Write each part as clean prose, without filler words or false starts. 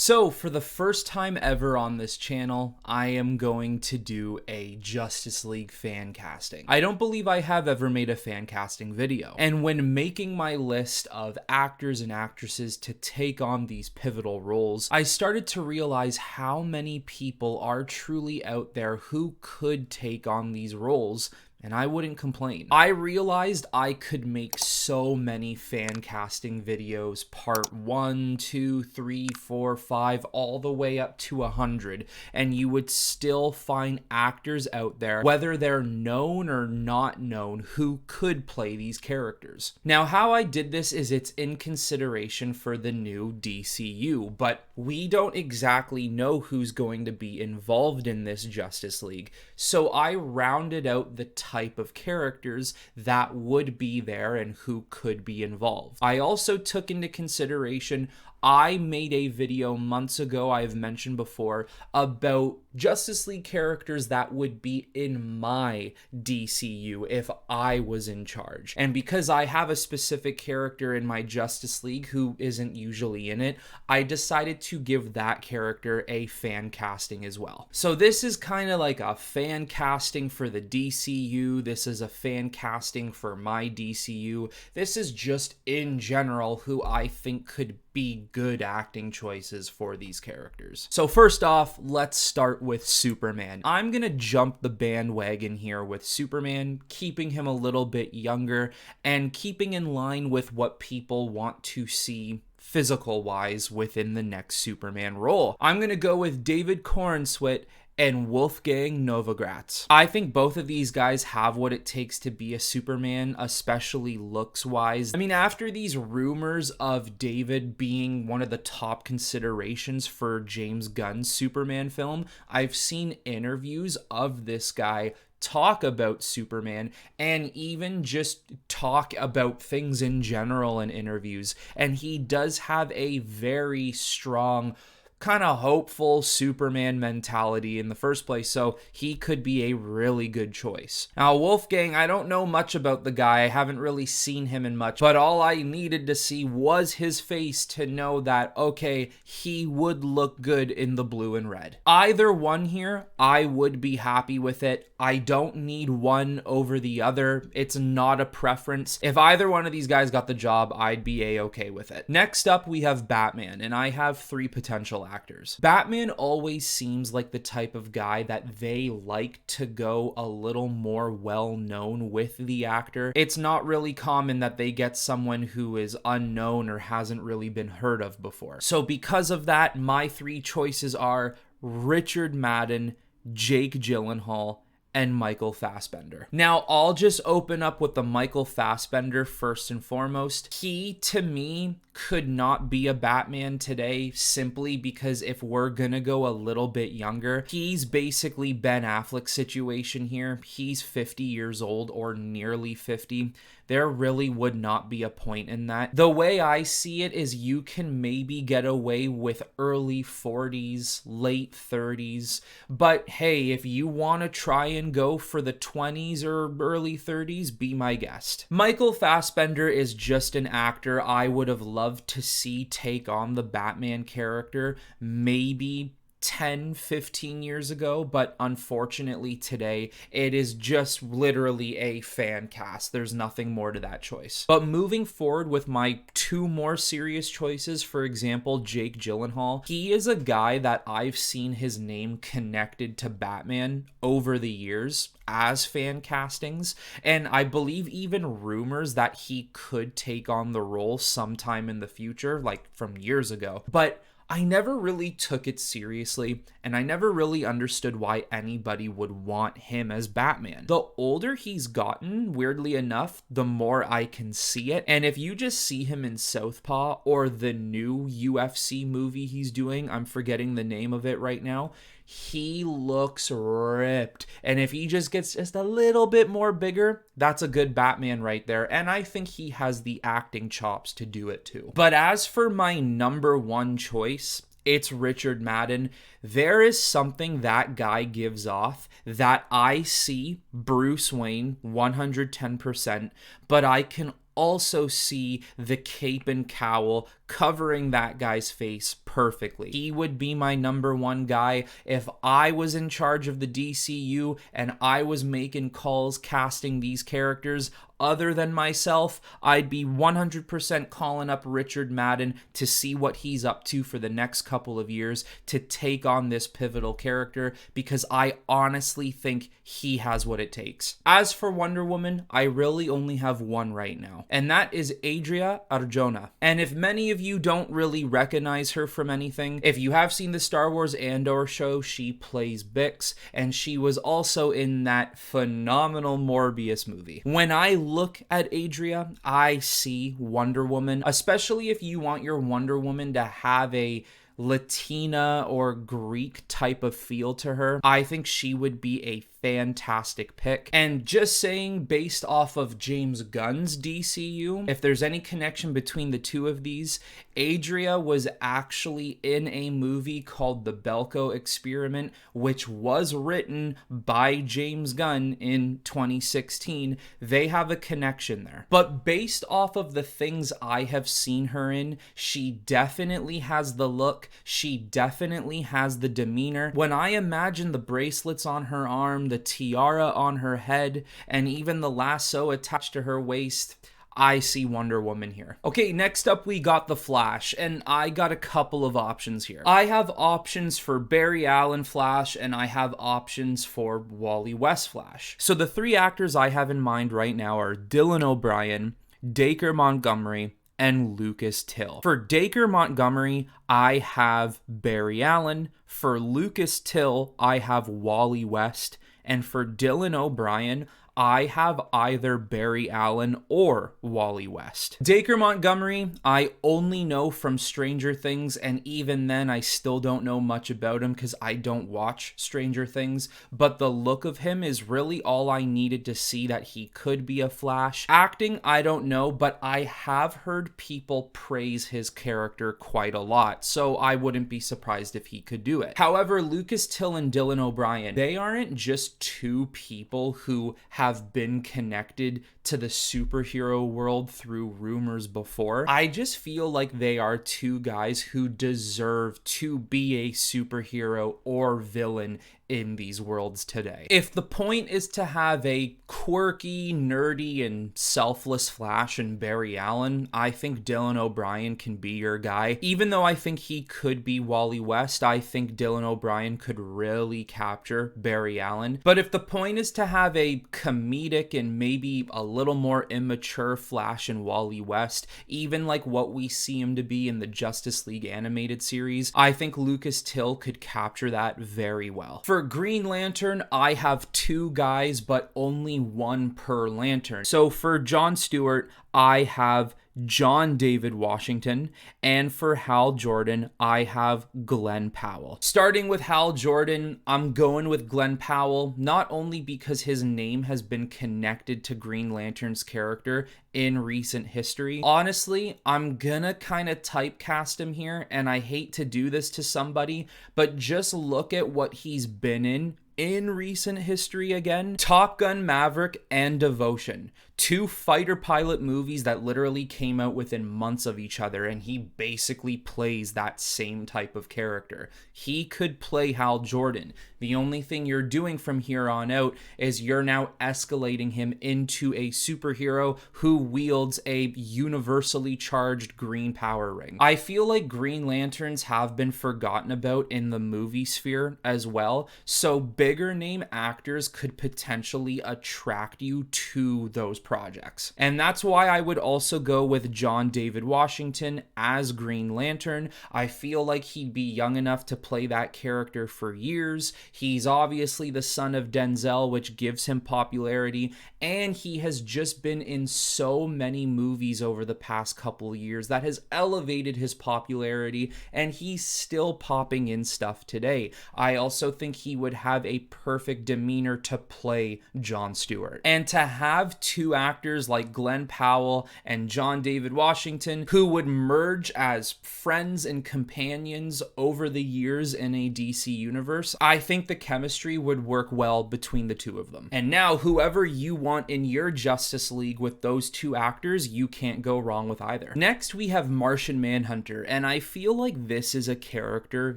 So, for the first time ever on this channel, I am going to do a Justice League fan casting. I don't believe I have ever made a fan casting video. And when making my list of actors and actresses to take on these pivotal roles, I started to realize how many people are truly out there who could take on these roles, and I wouldn't complain. I realized I could make so many fan casting videos, part 1, 2, 3, 4, 5, all the way up to 100, and you would still find actors out there, whether they're known or not known, who could play these characters. Now, how I did this is it's in consideration for the new DCU, but we don't exactly know who's going to be involved in this Justice League, so I rounded out the type of characters that would be there and who could be involved. I also took into consideration, I made a video months ago, I've mentioned before, about Justice League characters that would be in my DCU if I was in charge. And because I have a specific character in my Justice League who isn't usually in it, I decided to give that character a fan casting as well. So this is kind of like a fan casting for the DCU. This is a fan casting for my DCU. This is just in general who I think could be good acting choices for these characters. So first off, let's start with Superman. I'm gonna jump the bandwagon here with Superman, keeping him a little bit younger and keeping in line with what people want to see physical-wise within the next Superman role. I'm gonna go with David Corenswet and Wolfgang Novogratz. I think both of these guys have what it takes to be a Superman, especially looks-wise. I mean, after these rumors of David being one of the top considerations for James Gunn's Superman film, I've seen interviews of this guy talk about Superman and even just talk about things in general in interviews. And he does have a very strong, kind of hopeful Superman mentality in the first place, so he could be a really good choice. Now, Wolfgang, I don't know much about the guy. I haven't really seen him in much, but all I needed to see was his face to know that, okay, he would look good in the blue and red. Either one here, I would be happy with it. I don't need one over the other. It's not a preference. If either one of these guys got the job, I'd be a-okay with it. Next up, we have Batman, and I have 3 potential actors. Batman always seems like the type of guy that they like to go a little more well-known with the actor. It's not really common that they get someone who is unknown or hasn't really been heard of before. So because of that, my 3 choices are Richard Madden, Jake Gyllenhaal, and Michael Fassbender. Now, I'll just open up with the Michael Fassbender first and foremost. He, to me, could not be a Batman today simply because if we're gonna go a little bit younger, he's basically Ben Affleck's situation here. He's 50 years old or nearly 50. There really would not be a point in that. The way I see it is you can maybe get away with early 40s, late 30s, but hey, if you want to try and go for the 20s or early 30s, be my guest. Michael Fassbender is just an actor I would have loved to see take on the Batman character maybe 10, 15 years ago, but unfortunately today it is just literally a fan cast. There's nothing more to that choice. But moving forward with my 2 more serious choices, for example, Jake Gyllenhaal, he is a guy that I've seen his name connected to Batman over the years as fan castings, and I believe even rumors that he could take on the role sometime in the future, like from years ago. But I never really took it seriously, and I never really understood why anybody would want him as Batman. The older he's gotten, weirdly enough, the more I can see it. And if you just see him in Southpaw or the new UFC movie he's doing, I'm forgetting the name of it right now, he looks ripped. And if he just gets just a little bit more bigger, that's a good Batman right there. And I think he has the acting chops to do it too. But as for my number 1 choice, it's Richard Madden. There is something that guy gives off that I see Bruce Wayne 110%, but I can also see the cape and cowl covering that guy's face perfectly. He would be my number one guy. If I was in charge of the DCU and I was making calls casting these characters other than myself, I'd be 100% calling up Richard Madden to see what he's up to for the next couple of years to take on this pivotal character, because I honestly think he has what it takes. As for Wonder Woman, I really only have one right now, and that is Adria Arjona. And if many of you don't really recognize her from anything, if you have seen the Star Wars Andor show, she plays Bix, and she was also in that phenomenal Morbius movie. When I look at Adria, I see Wonder Woman, especially if you want your Wonder Woman to have a Latina or Greek type of feel to her. I think she would be a fantastic pick. And just saying, based off of James Gunn's DCU, if there's any connection between the two of these, Adria was actually in a movie called The Belko Experiment, which was written by James Gunn in 2016. They have a connection there. But based off of the things I have seen her in, she definitely has the look. She definitely has the demeanor. When I imagine the bracelets on her arm, the tiara on her head, and even the lasso attached to her waist, I see Wonder Woman here. Okay, next up we got The Flash, and I got a couple of options here. I have options for Barry Allen Flash, and I have options for Wally West Flash. So the three actors I have in mind right now are Dylan O'Brien, Dacre Montgomery, and Lucas Till. For Dacre Montgomery, I have Barry Allen. For Lucas Till, I have Wally West. And for Dylan O'Brien, I have either Barry Allen or Wally West. Dacre Montgomery, I only know from Stranger Things, and even then I still don't know much about him because I don't watch Stranger Things, but the look of him is really all I needed to see that he could be a Flash. Acting, I don't know, but I have heard people praise his character quite a lot, so I wouldn't be surprised if he could do it. However, Lucas Till and Dylan O'Brien, they aren't just two people who have been connected to the superhero world through rumors before. I just feel like they are two guys who deserve to be a superhero or villain in these worlds today. If the point is to have a quirky, nerdy, and selfless Flash and Barry Allen, I think Dylan O'Brien can be your guy. Even though I think he could be Wally West, I think Dylan O'Brien could really capture Barry Allen. But if the point is to have a comedic and maybe a little more immature Flash and Wally West, even like what we see him to be in the Justice League animated series, I think Lucas Till could capture that very well. For Green Lantern, I have two guys, but only one per lantern. So for Jon Stewart, I have John David Washington, and for Hal Jordan, I have Glenn Powell. Starting with Hal Jordan, I'm going with Glenn Powell, not only because his name has been connected to Green Lantern's character in recent history. Honestly, I'm gonna kind of typecast him here, and I hate to do this to somebody, but just look at what he's been in recent history again. Top Gun Maverick and Devotion. Two fighter pilot movies that literally came out within months of each other, and he basically plays that same type of character. He could play Hal Jordan. The only thing you're doing from here on out is you're now escalating him into a superhero who wields a universally charged green power ring. I feel like Green Lanterns have been forgotten about in the movie sphere as well, so bigger name actors could potentially attract you to those projects. And that's why I would also go with John David Washington as Green Lantern. I feel like he'd be young enough to play that character for years. He's obviously the son of Denzel, which gives him popularity, and he has just been in so many movies over the past couple of years that has elevated his popularity, and he's still popping in stuff today. I also think he would have a perfect demeanor to play Jon Stewart. And to have two actors like Glenn Powell and John David Washington who would merge as friends and companions over the years in a DC universe, I think the chemistry would work well between the two of them. And now, whoever you want in your Justice League with those two actors, you can't go wrong with either. Next, we have Martian Manhunter, and I feel like this is a character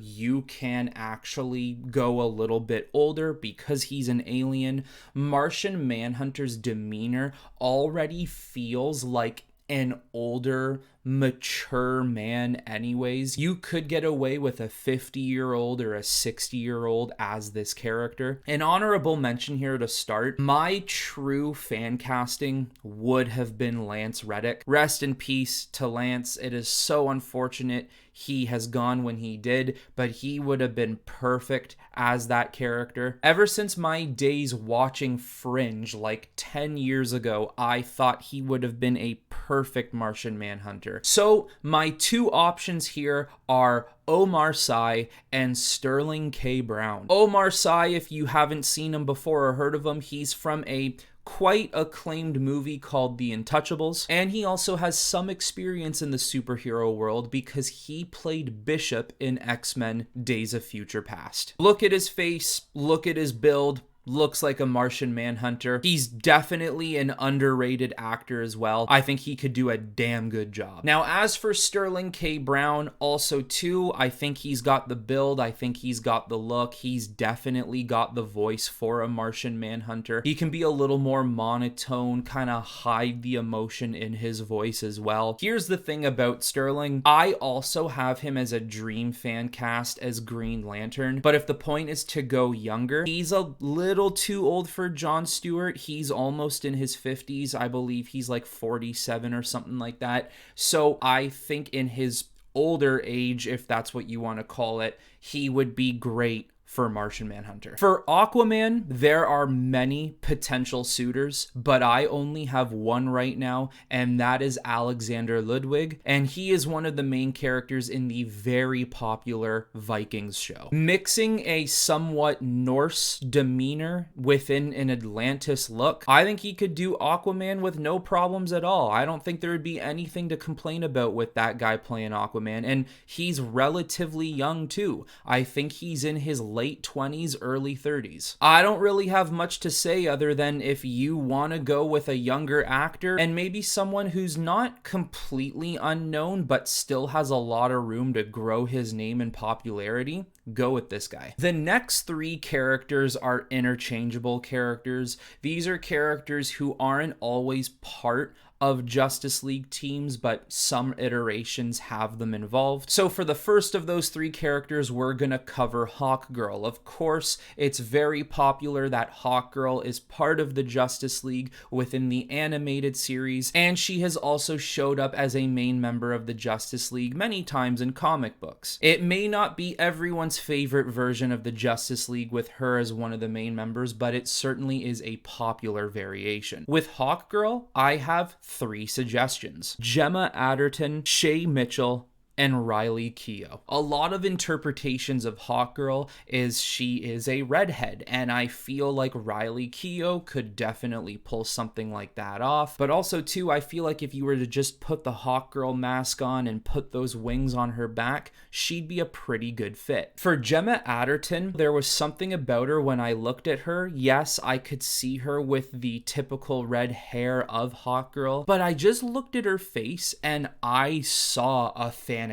you can actually go a little bit older because he's an alien. Martian Manhunter's demeanor already feels like an older, mature man anyways. You could get away with a 50-year-old or a 60-year-old as this character. An honorable mention here to start, my true fan casting would have been Lance Reddick. Rest in peace to Lance. It is so unfortunate he has gone when he did, but he would have been perfect as that character. Ever since my days watching Fringe like 10 years ago, I thought he would have been a perfect Martian Manhunter. So my two options here are Omar Sy and Sterling K. Brown. Omar Sy, if you haven't seen him before or heard of him, he's from a quite acclaimed movie called The Untouchables, and he also has some experience in the superhero world because he played Bishop in X-Men Days of Future Past. Look at his face, look at his build, looks like a Martian Manhunter. He's definitely an underrated actor as well. I think he could do a damn good job. Now, as for Sterling K. Brown, also too, I think he's got the build. I think he's got the look. He's definitely got the voice for a Martian Manhunter. He can be a little more monotone, kind of hide the emotion in his voice as well. Here's the thing about Sterling. I also have him as a dream fan cast as Green Lantern, but if the point is to go younger, he's a little too old for Jon Stewart. He's almost in his 50s. I believe he's like 47 or something like that. So I think in his older age, if that's what you want to call it, he would be great for Martian Manhunter. For Aquaman, there are many potential suitors, but I only have one right now, and that is Alexander Ludwig, and he is one of the main characters in the very popular Vikings show. Mixing a somewhat Norse demeanor within an Atlantis look, I think he could do Aquaman with no problems at all. I don't think there would be anything to complain about with that guy playing Aquaman, and he's relatively young too. I think he's in his late 20s, early 30s. I don't really have much to say other than if you want to go with a younger actor and maybe someone who's not completely unknown but still has a lot of room to grow his name and popularity, go with this guy. The next three characters are interchangeable characters. These are characters who aren't always part of Justice League teams, but some iterations have them involved. So for the first of those three characters, we're gonna cover Hawkgirl. Of course, it's very popular that Hawkgirl is part of the Justice League within the animated series, and she has also showed up as a main member of the Justice League many times in comic books. It may not be everyone's favorite version of the Justice League with her as one of the main members, but it certainly is a popular variation. With Hawkgirl, I have three suggestions: Gemma Adderton, Shay Mitchell, and Riley Keough. A lot of interpretations of Hawkgirl is she is a redhead, and I feel like Riley Keough could definitely pull something like that off. But also too, I feel like if you were to just put the Hawkgirl mask on and put those wings on her back, she'd be a pretty good fit. For Gemma Adderton, there was something about her when I looked at her. Yes, I could see her with the typical red hair of Hawkgirl, but I just looked at her face and I saw a Thanagarian.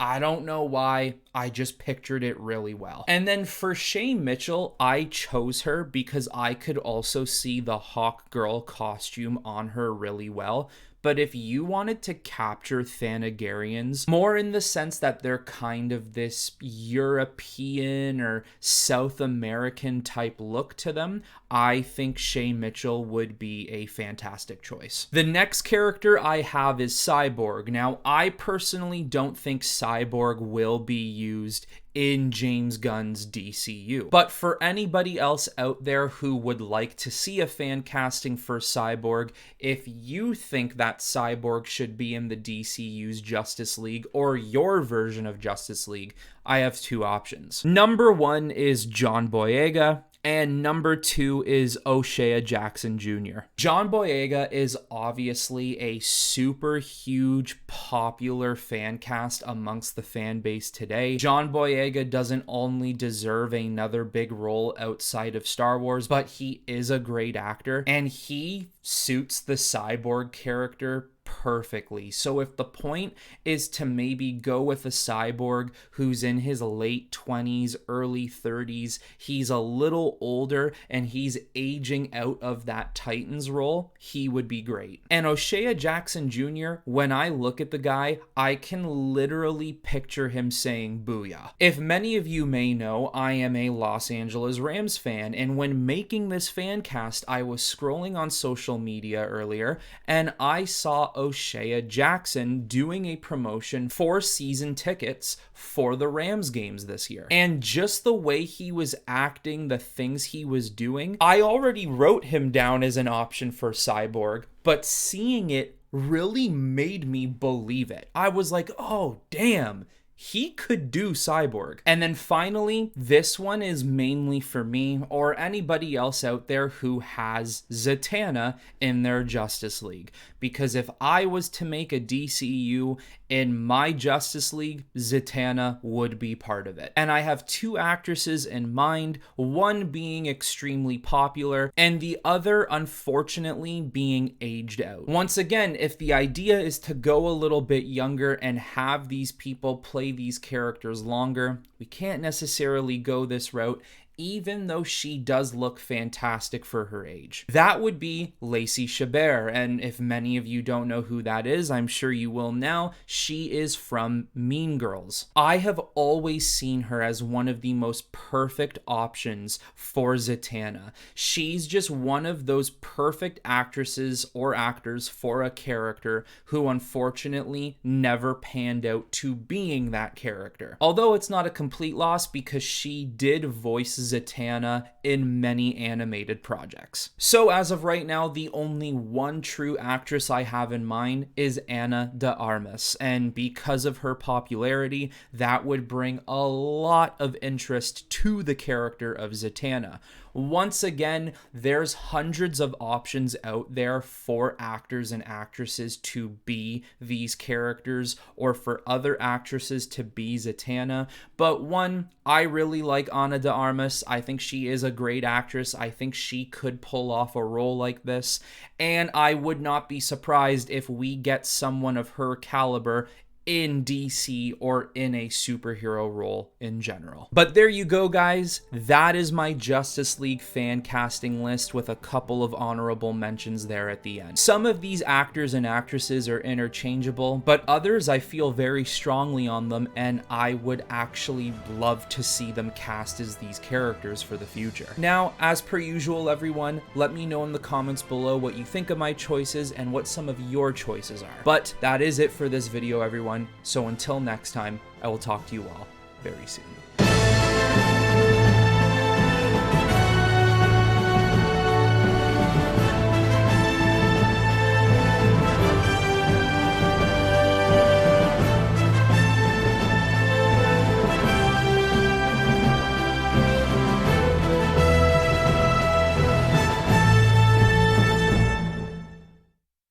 I don't know why, I just pictured it really well. And then for Shay Mitchell, I chose her because I could also see the Hawkgirl costume on her really well. But if you wanted to capture Thanagarians, more in the sense that they're kind of this European or South American type look to them, I think Shay Mitchell would be a fantastic choice. The next character I have is Cyborg. Now, I personally don't think Cyborg will be used in James Gunn's DCU. But for anybody else out there who would like to see a fan casting for Cyborg, if you think that Cyborg should be in the DCU's Justice League or your version of Justice League, I have two options. Number one is John Boyega, and number two is O'Shea Jackson Jr. John Boyega is obviously a super huge popular fan cast amongst the fan base today. John Boyega doesn't only deserve another big role outside of Star Wars, but he is a great actor and he suits the Cyborg character perfectly. So if the point is to maybe go with a Cyborg who's in his late 20s, early 30s, he's a little older and he's aging out of that Titans role, he would be great. And O'Shea Jackson Jr., when I look at the guy, I can literally picture him saying booyah. If many of you may know, I am a Los Angeles Rams fan, and when making this fan cast, I was scrolling on social media earlier and I saw O'Shea Jackson doing a promotion for season tickets for the Rams games this year. And just the way he was acting, the things he was doing, I already wrote him down as an option for Cyborg, but seeing it really made me believe it. I was like, oh, damn. He could do Cyborg. And then finally, this one is mainly for me or anybody else out there who has Zatanna in their Justice League. Because if I was to make a DCU in my Justice League, Zatanna would be part of it. And I have two actresses in mind, one being extremely popular and the other, unfortunately, being aged out. Once again, if the idea is to go a little bit younger and have these people play these characters longer, we can't necessarily go this route, even though she does look fantastic for her age. That would be Lacey Chabert, and if many of you don't know who that is, I'm sure you will now. She is from Mean Girls. I have always seen her as one of the most perfect options for Zatanna. She's just one of those perfect actresses or actors for a character who unfortunately never panned out to being that character. Although it's not a complete loss because she did voice Zatanna in many animated projects. So as of right now, the only one true actress I have in mind is Ana de Armas, and because of her popularity, that would bring a lot of interest to the character of Zatanna. Once again, there's hundreds of options out there for actors and actresses to be these characters or for other actresses to be Zatanna. But one, I really like Ana de Armas. I think she is a great actress. I think she could pull off a role like this. And I would not be surprised if we get someone of her caliber in DC or in a superhero role in general. But there you go, guys. That is my Justice League fan casting list with a couple of honorable mentions there at the end. Some of these actors and actresses are interchangeable, but others I feel very strongly on them, and I would actually love to see them cast as these characters for the future. Now, as per usual, everyone, let me know in the comments below what you think of my choices and what some of your choices are. But that is it for this video, everyone. So until next time, I will talk to you all very soon.